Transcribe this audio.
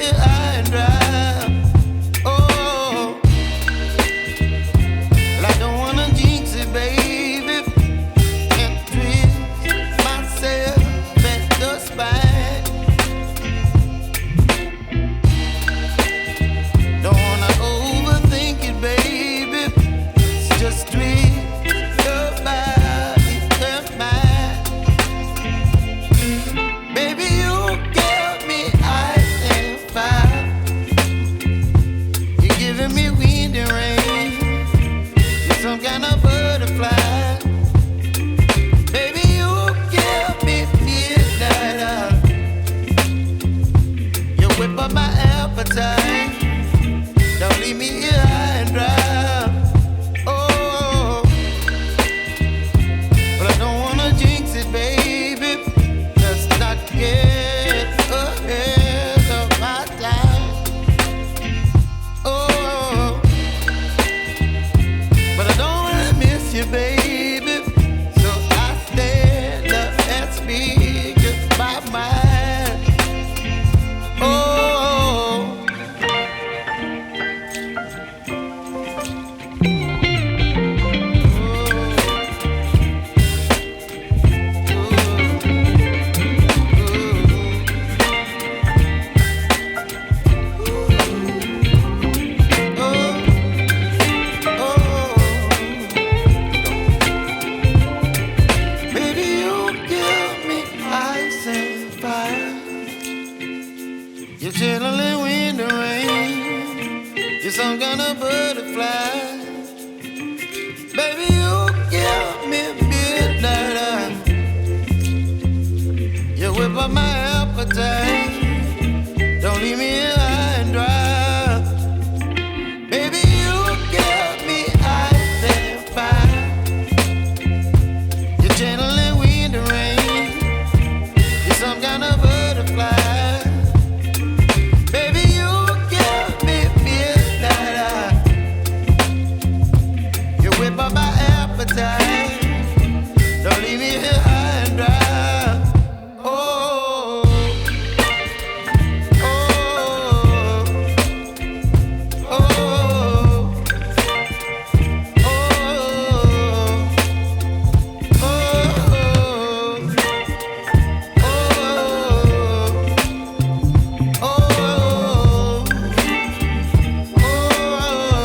here high and dry. Oh, well, I don't wanna jinx it, baby, and twist myself at the spine. Don't wanna overthink it, baby. It's just twist your body and mine. Baby, you give me ice and fire. You're giving me wind and rain. You're some kind of butterfly. Baby, you give me midnight. You whip up my appetite. Don't leave me here high and dry. Oh, but I don't wanna jinx it, baby. Let's not get ahead of my time. Oh, but I don't wanna miss you, baby. So I stand up and speak my mind. Oh. You're chilling wind and rain. You're some kind of butterfly. Baby, you give me midnight. You whip up my appetite.